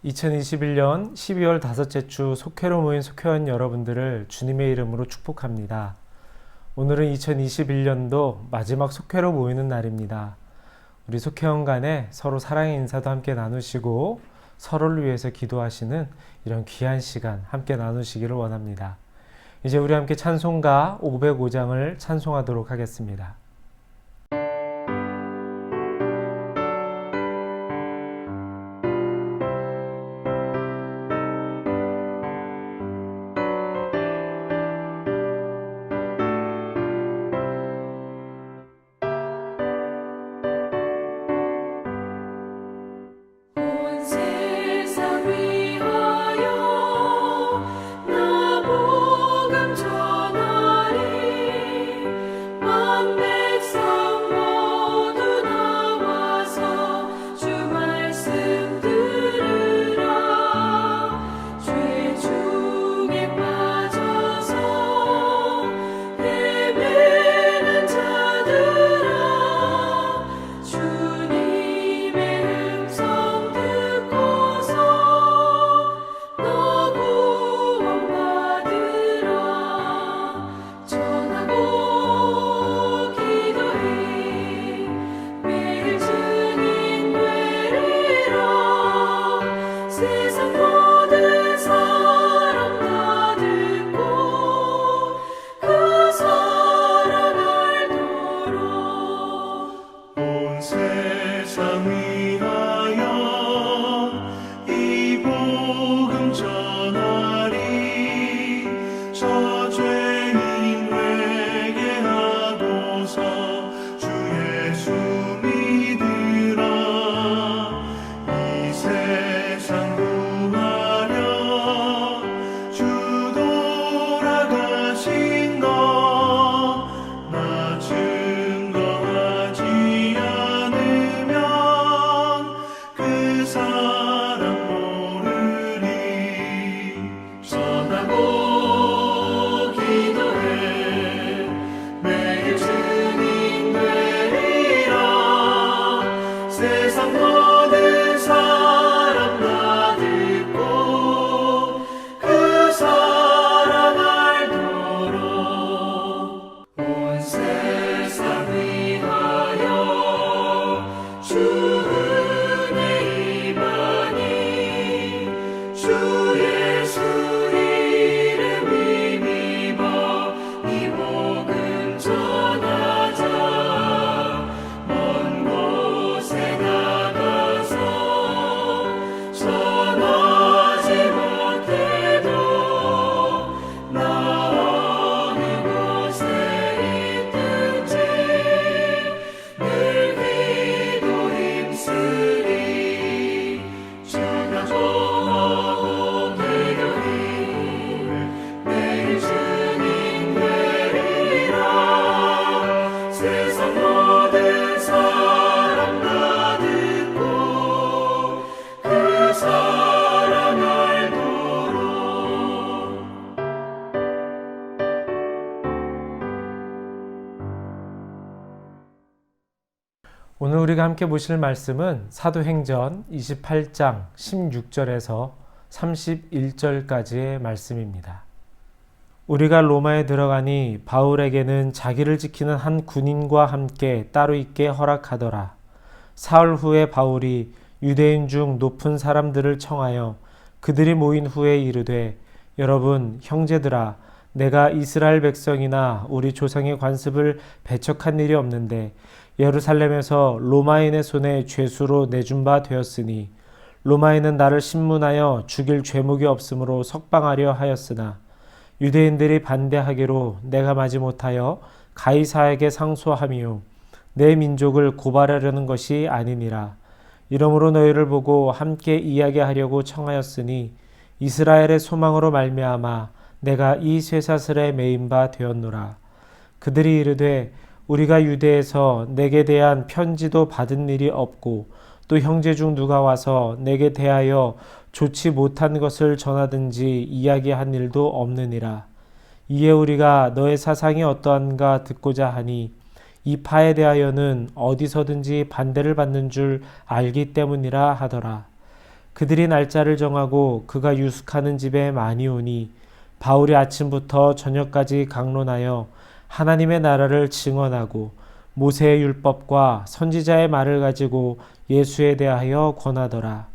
2021년 12월 다섯째 주 속회로 모인 속회원 여러분들을 주님의 이름으로 축복합니다. 오늘은 2021년도 마지막 속회로 모이는 날입니다. 우리 속회원 간에 서로 사랑의 인사도 함께 나누시고 서로를 위해서 기도하시는 이런 귀한 시간 함께 나누시기를 원합니다. 이제 우리 함께 찬송가 505장을 찬송하도록 하겠습니다. 오늘 우리가 함께 보실 말씀은 사도행전 28장 16절에서 31절까지의 말씀입니다. 우리가 로마에 들어가니 바울에게는 자기를 지키는 한 군인과 함께 따로 있게 허락하더라. 사흘 후에 바울이 유대인 중 높은 사람들을 청하여 그들이 모인 후에 이르되, 여러분 형제들아, 내가 이스라엘 백성이나 우리 조상의 관습을 배척한 일이 없는데 예루살렘에서 로마인의 손에 죄수로 내준 바 되었으니 로마인은 나를 신문하여 죽일 죄목이 없으므로 석방하려 하였으나 유대인들이 반대하기로 내가 마지 못하여 가이사에게 상소함이요 내 민족을 고발하려는 것이 아니니라. 이러므로 너희를 보고 함께 이야기하려고 청하였으니 이스라엘의 소망으로 말미암아 내가 이 쇠사슬에 매인 바 되었노라. 그들이 이르되, 우리가 유대에서 내게 대한 편지도 받은 일이 없고 또 형제 중 누가 와서 내게 대하여 좋지 못한 것을 전하든지 이야기한 일도 없느니라. 이에 우리가 너의 사상이 어떠한가 듣고자 하니 이 파에 대하여는 어디서든지 반대를 받는 줄 알기 때문이라 하더라. 그들이 날짜를 정하고 그가 유숙하는 집에 많이 오니 바울이 아침부터 저녁까지 강론하여 하나님의 나라를 증언하고 모세의 율법과 선지자의 말을 가지고 예수에 대하여 권하더라.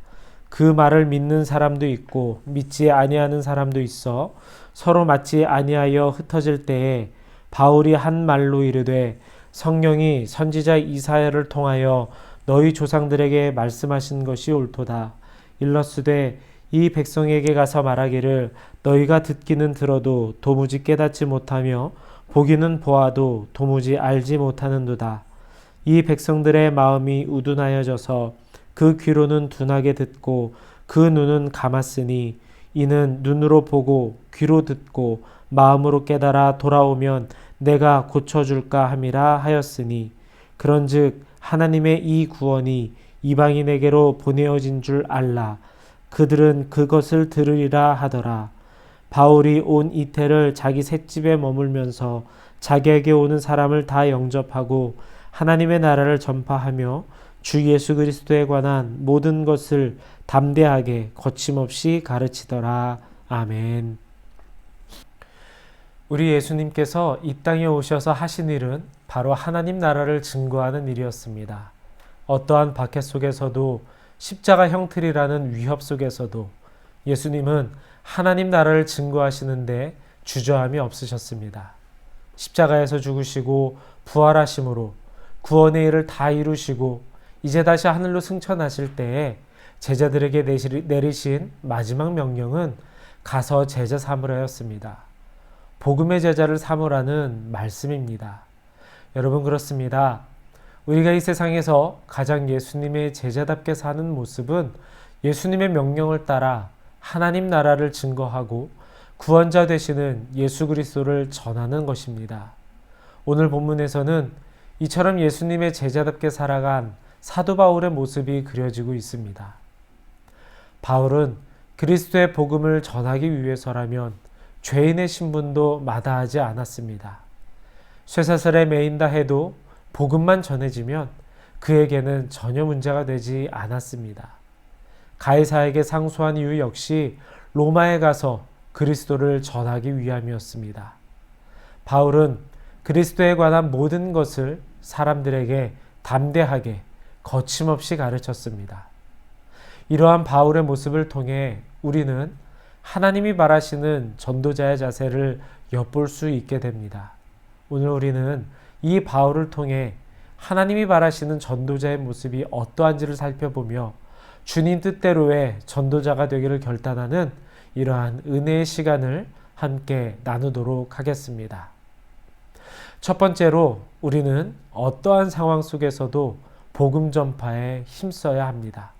그 말을 믿는 사람도 있고 믿지 아니하는 사람도 있어 서로 맞지 아니하여 흩어질 때에 바울이 한 말로 이르되 성령이 선지자 이사야를 통하여 너희 조상들에게 말씀하신 것이 옳도다. 일러스되 이 백성에게 가서 말하기를 너희가 듣기는 들어도 도무지 깨닫지 못하며 보기는 보아도 도무지 알지 못하는도다. 이 백성들의 마음이 우둔하여져서 그 귀로는 둔하게 듣고 그 눈은 감았으니 이는 눈으로 보고 귀로 듣고 마음으로 깨달아 돌아오면 내가 고쳐줄까 함이라 하였으니 그런즉 하나님의 이 구원이 이방인에게로 보내어진 줄 알라. 그들은 그것을 들으리라 하더라. 바울이 온 이태를 자기 셋집에 머물면서 자기에게 오는 사람을 다 영접하고 하나님의 나라를 전파하며 주 예수 그리스도에 관한 모든 것을 담대하게 거침없이 가르치더라. 아멘. 우리 예수님께서 이 땅에 오셔서 하신 일은 바로 하나님 나라를 증거하는 일이었습니다. 어떠한 박해 속에서도 십자가 형틀이라는 위협 속에서도 예수님은 하나님 나라를 증거하시는데 주저함이 없으셨습니다. 십자가에서 죽으시고 부활하심으로 구원의 일을 다 이루시고 이제 다시 하늘로 승천하실 때에 제자들에게 내리신 마지막 명령은 가서 제자 삼으라였습니다. 복음의 제자를 삼으라는 말씀입니다. 여러분 그렇습니다. 우리가 이 세상에서 가장 예수님의 제자답게 사는 모습은 예수님의 명령을 따라 하나님 나라를 증거하고 구원자 되시는 예수 그리스도를 전하는 것입니다. 오늘 본문에서는 이처럼 예수님의 제자답게 살아간 사도 바울의 모습이 그려지고 있습니다. 바울은 그리스도의 복음을 전하기 위해서라면 죄인의 신분도 마다하지 않았습니다. 쇠사슬에 매인다 해도 복음만 전해지면 그에게는 전혀 문제가 되지 않았습니다. 가이사에게 상소한 이유 역시 로마에 가서 그리스도를 전하기 위함이었습니다. 바울은 그리스도에 관한 모든 것을 사람들에게 담대하게 거침없이 가르쳤습니다. 이러한 바울의 모습을 통해 우리는 하나님이 바라시는 전도자의 자세를 엿볼 수 있게 됩니다. 오늘 우리는 이 바울을 통해 하나님이 바라시는 전도자의 모습이 어떠한지를 살펴보며 주님 뜻대로의 전도자가 되기를 결단하는 이러한 은혜의 시간을 함께 나누도록 하겠습니다. 첫 번째로 우리는 어떠한 상황 속에서도 복음 전파에 힘써야 합니다.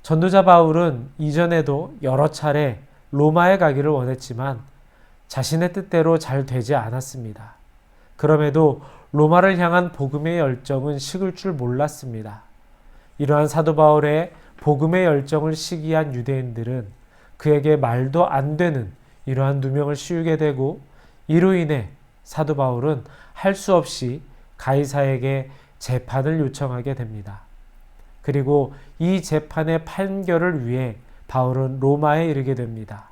전도자 바울은 이전에도 여러 차례 로마에 가기를 원했지만 자신의 뜻대로 잘 되지 않았습니다. 그럼에도 로마를 향한 복음의 열정은 식을 줄 몰랐습니다. 이러한 사도 바울의 복음의 열정을 시기한 유대인들은 그에게 말도 안 되는 이러한 누명을 씌우게 되고 이로 인해 사도 바울은 할 수 없이 가이사에게 재판을 요청하게 됩니다. 그리고 이 재판의 판결을 위해 바울은 로마에 이르게 됩니다.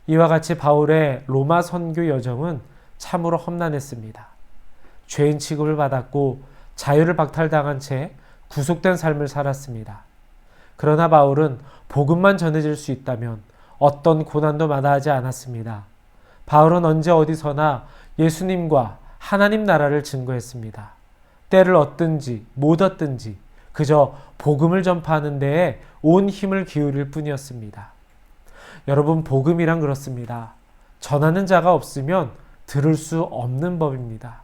이와 같이 바울의 로마 선교 여정은 참으로 험난했습니다. 죄인 취급을 받았고 자유를 박탈당한 채 구속된 삶을 살았습니다. 그러나 바울은 복음만 전해질 수 있다면 어떤 고난도 마다하지 않았습니다. 바울은 언제 어디서나 예수님과 하나님 나라를 증거했습니다. 때를 얻든지 못 얻든지 그저 복음을 전파하는 데에 온 힘을 기울일 뿐이었습니다. 여러분, 복음이란 그렇습니다. 전하는 자가 없으면 들을 수 없는 법입니다.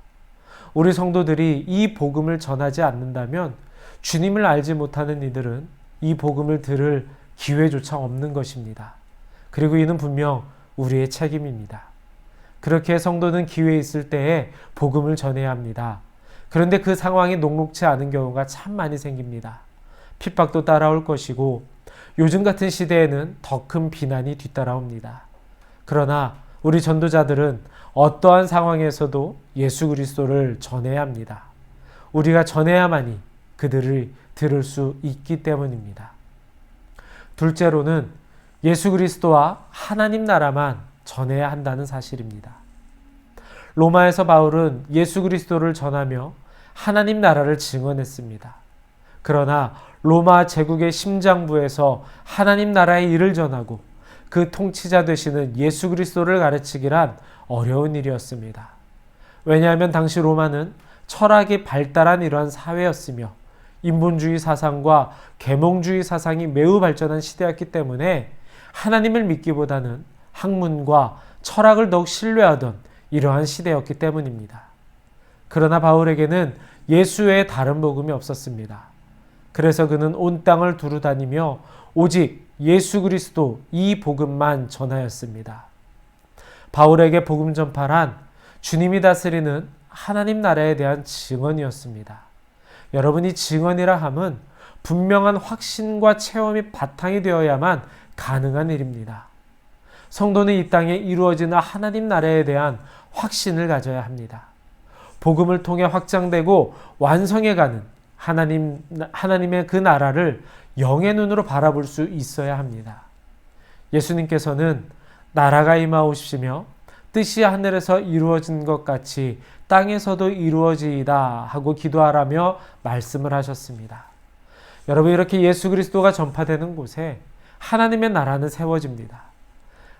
우리 성도들이 이 복음을 전하지 않는다면 주님을 알지 못하는 이들은 이 복음을 들을 기회조차 없는 것입니다. 그리고 이는 분명 우리의 책임입니다. 그렇게 성도는 기회 있을 때에 복음을 전해야 합니다. 그런데 그 상황이 녹록치 않은 경우가 참 많이 생깁니다. 핍박도 따라올 것이고 요즘 같은 시대에는 더 큰 비난이 뒤따라옵니다. 그러나 우리 전도자들은 어떠한 상황에서도 예수 그리스도를 전해야 합니다. 우리가 전해야만이 그들을 들을 수 있기 때문입니다. 둘째로는 예수 그리스도와 하나님 나라만 전해야 한다는 사실입니다. 로마에서 바울은 예수 그리스도를 전하며 하나님 나라를 증언했습니다. 그러나 로마 제국의 심장부에서 하나님 나라의 일을 전하고 그 통치자 되시는 예수 그리스도를 가르치기란 어려운 일이었습니다. 왜냐하면 당시 로마는 철학이 발달한 이러한 사회였으며 인본주의 사상과 계몽주의 사상이 매우 발전한 시대였기 때문에 하나님을 믿기보다는 학문과 철학을 더욱 신뢰하던 이러한 시대였기 때문입니다. 그러나 바울에게는 예수 외에 다른 복음이 없었습니다. 그래서 그는 온 땅을 두루 다니며 오직 예수 그리스도 이 복음만 전하였습니다. 바울에게 복음 전파란 주님이 다스리는 하나님 나라에 대한 증언이었습니다. 여러분이 증언이라 함은 분명한 확신과 체험이 바탕이 되어야만 가능한 일입니다. 성도는 이 땅에 이루어지는 하나님 나라에 대한 확신을 가져야 합니다. 복음을 통해 확장되고 완성해가는 하나님의 그 나라를 영의 눈으로 바라볼 수 있어야 합니다. 예수님께서는 나라가 임하오시며 뜻이 하늘에서 이루어진 것 같이 땅에서도 이루어지이다 하고 기도하라며 말씀을 하셨습니다. 여러분, 이렇게 예수 그리스도가 전파되는 곳에 하나님의 나라는 세워집니다.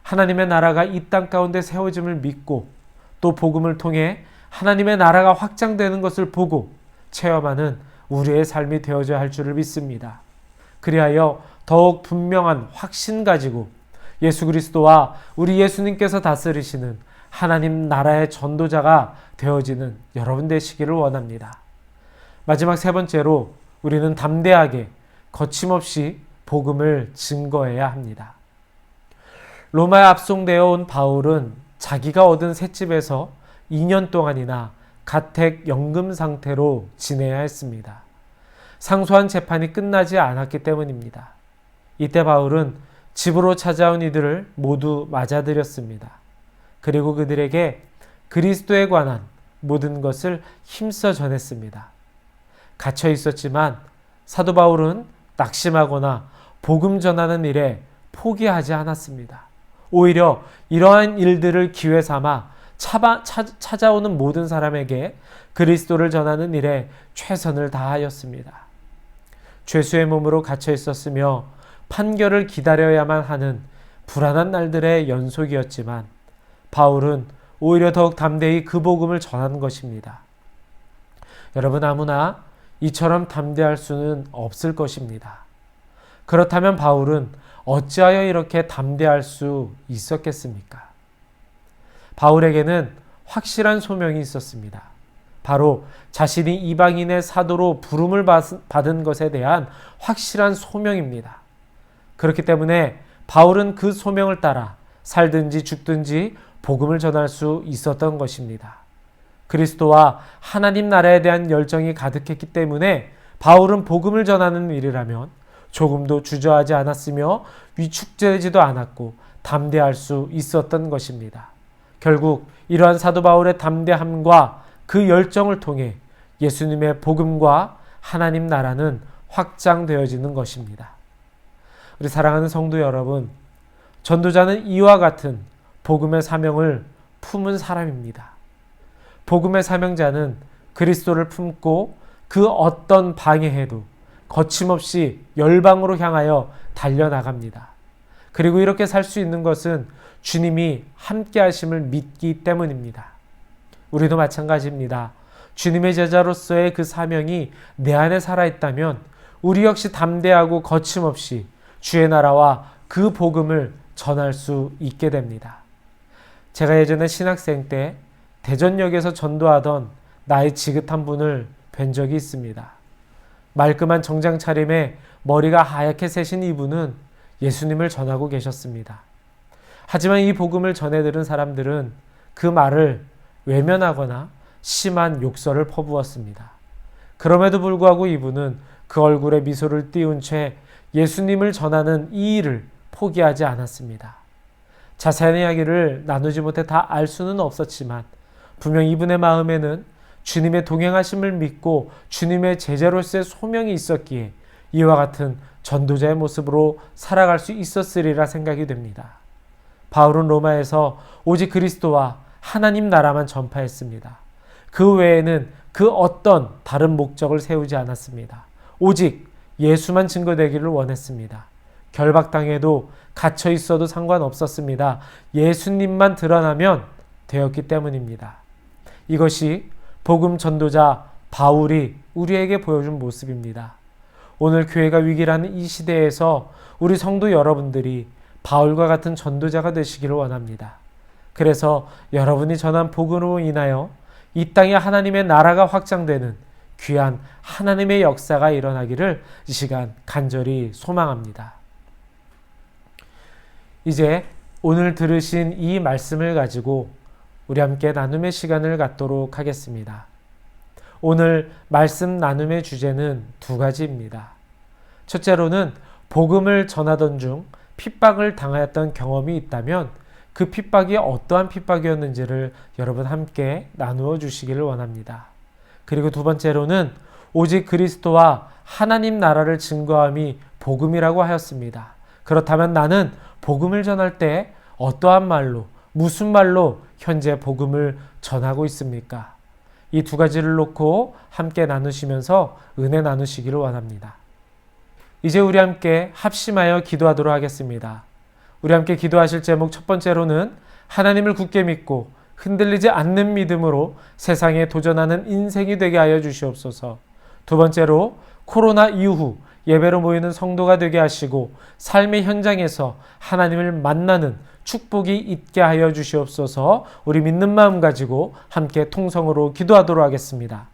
하나님의 나라가 이 땅 가운데 세워짐을 믿고 또 복음을 통해 하나님의 나라가 확장되는 것을 보고 체험하는 우리의 삶이 되어져야 할 줄을 믿습니다. 그리하여 더욱 분명한 확신 가지고 예수 그리스도와 우리 예수님께서 다스리시는 하나님 나라의 전도자가 되어지는 여러분 되시기를 원합니다. 마지막 세 번째로 우리는 담대하게 거침없이 복음을 증거해야 합니다. 로마에 압송되어 온 바울은 자기가 얻은 셋집에서 2년 동안이나 가택 연금 상태로 지내야 했습니다. 상소한 재판이 끝나지 않았기 때문입니다. 이때 바울은 집으로 찾아온 이들을 모두 맞아들였습니다. 그리고 그들에게 그리스도에 관한 모든 것을 힘써 전했습니다. 갇혀 있었지만 사도 바울은 낙심하거나 복음 전하는 일에 포기하지 않았습니다. 오히려 이러한 일들을 기회 삼아 찾아오는 모든 사람에게 그리스도를 전하는 일에 최선을 다하였습니다. 죄수의 몸으로 갇혀 있었으며 판결을 기다려야만 하는 불안한 날들의 연속이었지만 바울은 오히려 더욱 담대히 그 복음을 전한 것입니다. 여러분, 아무나 이처럼 담대할 수는 없을 것입니다. 그렇다면 바울은 어찌하여 이렇게 담대할 수 있었겠습니까? 바울에게는 확실한 소명이 있었습니다. 바로 자신이 이방인의 사도로 부름을 받은 것에 대한 확실한 소명입니다. 그렇기 때문에 바울은 그 소명을 따라 살든지 죽든지 복음을 전할 수 있었던 것입니다. 그리스도와 하나님 나라에 대한 열정이 가득했기 때문에 바울은 복음을 전하는 일이라면 조금도 주저하지 않았으며 위축되지도 않았고 담대할 수 있었던 것입니다. 결국 이러한 사도 바울의 담대함과 그 열정을 통해 예수님의 복음과 하나님 나라는 확장되어지는 것입니다. 우리 사랑하는 성도 여러분, 전도자는 이와 같은 복음의 사명을 품은 사람입니다. 복음의 사명자는 그리스도를 품고 그 어떤 방해해도 거침없이 열방으로 향하여 달려나갑니다. 그리고 이렇게 살 수 있는 것은 주님이 함께 하심을 믿기 때문입니다. 우리도 마찬가지입니다. 주님의 제자로서의 그 사명이 내 안에 살아있다면 우리 역시 담대하고 거침없이 주의 나라와 그 복음을 전할 수 있게 됩니다. 제가 예전에 신학생 때 대전역에서 전도하던 나이 지긋한 분을 뵌 적이 있습니다. 말끔한 정장 차림에 머리가 하얗게 새신 이분은 예수님을 전하고 계셨습니다. 하지만 이 복음을 전해들은 사람들은 그 말을 외면하거나 심한 욕설을 퍼부었습니다. 그럼에도 불구하고 이분은 그 얼굴에 미소를 띄운 채 예수님을 전하는 이 일을 포기하지 않았습니다. 자세한 이야기를 나누지 못해 다 알 수는 없었지만 분명 이분의 마음에는 주님의 동행하심을 믿고 주님의 제자로서의 소명이 있었기에 이와 같은 전도자의 모습으로 살아갈 수 있었으리라 생각이 됩니다. 바울은 로마에서 오직 그리스도와 하나님 나라만 전파했습니다. 그 외에는 그 어떤 다른 목적을 세우지 않았습니다. 오직 예수만 증거되기를 원했습니다. 결박당해도 갇혀 있어도 상관없었습니다. 예수님만 드러나면 되었기 때문입니다. 이것이 복음 전도자 바울이 우리에게 보여준 모습입니다. 오늘 교회가 위기라는 이 시대에서 우리 성도 여러분들이 바울과 같은 전도자가 되시기를 원합니다. 그래서 여러분이 전한 복음으로 인하여 이 땅에 하나님의 나라가 확장되는 귀한 하나님의 역사가 일어나기를 이 시간 간절히 소망합니다. 이제 오늘 들으신 이 말씀을 가지고 우리 함께 나눔의 시간을 갖도록 하겠습니다. 오늘 말씀 나눔의 주제는 두 가지입니다. 첫째로는 복음을 전하던 중 핍박을 당하였던 경험이 있다면 그 핍박이 어떠한 핍박이었는지를 여러분 함께 나누어 주시기를 원합니다. 그리고 두 번째로는 오직 그리스도와 하나님 나라를 증거함이 복음이라고 하였습니다. 그렇다면 나는 복음을 전할 때 어떠한 말로, 무슨 말로 현재 복음을 전하고 있습니까? 이 두 가지를 놓고 함께 나누시면서 은혜 나누시기를 원합니다. 이제 우리 함께 합심하여 기도하도록 하겠습니다. 우리 함께 기도하실 제목 첫 번째로는 하나님을 굳게 믿고 흔들리지 않는 믿음으로 세상에 도전하는 인생이 되게 하여 주시옵소서. 두 번째로 코로나 이후 예배로 모이는 성도가 되게 하시고 삶의 현장에서 하나님을 만나는 축복이 있게 하여 주시옵소서. 우리 믿는 마음 가지고 함께 통성으로 기도하도록 하겠습니다.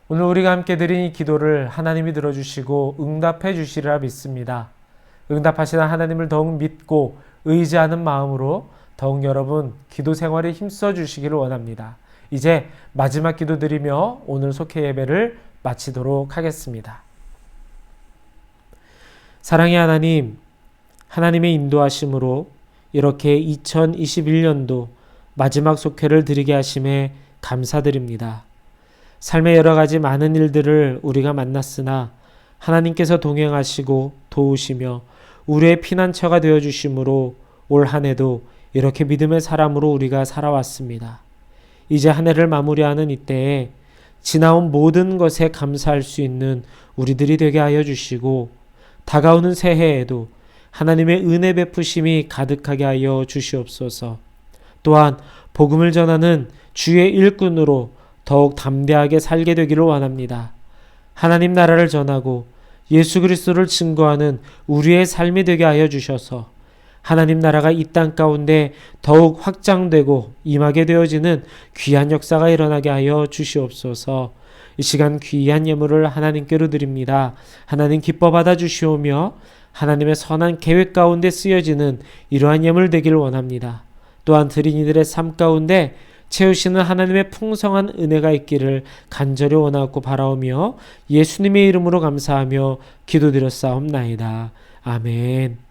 오늘 우리가 함께 드린 이 기도를 하나님이 들어주시고 응답해 주시리라 믿습니다. 응답하시는 하나님을 더욱 믿고 의지하는 마음으로 더욱 여러분 기도 생활에 힘써 주시기를 원합니다. 이제 마지막 기도 드리며 오늘 속회 예배를 마치도록 하겠습니다. 사랑의 하나님, 하나님의 인도하심으로 이렇게 2021년도 마지막 속회를 드리게 하심에 감사드립니다. 삶의 여러 가지 많은 일들을 우리가 만났으나 하나님께서 동행하시고 도우시며 우리의 피난처가 되어주심으로 올 한 해도 이렇게 믿음의 사람으로 우리가 살아왔습니다. 이제 한 해를 마무리하는 이때에 지나온 모든 것에 감사할 수 있는 우리들이 되게 하여 주시고 다가오는 새해에도 하나님의 은혜 베푸심이 가득하게 하여 주시옵소서. 또한 복음을 전하는 주의 일꾼으로 더욱 담대하게 살게 되기를 원합니다. 하나님 나라를 전하고 예수 그리스도를 증거하는 우리의 삶이 되게 하여 주셔서 하나님 나라가 이 땅 가운데 더욱 확장되고 임하게 되어지는 귀한 역사가 일어나게 하여 주시옵소서. 이 시간 귀한 예물을 하나님께로 드립니다. 하나님 기뻐 받아 주시오며 하나님의 선한 계획 가운데 쓰여지는 이러한 예물 되기를 원합니다. 또한 드린 이들의 삶 가운데 채우시는 하나님의 풍성한 은혜가 있기를 간절히 원하고 바라오며 예수님의 이름으로 감사하며 기도드렸사옵나이다. 아멘.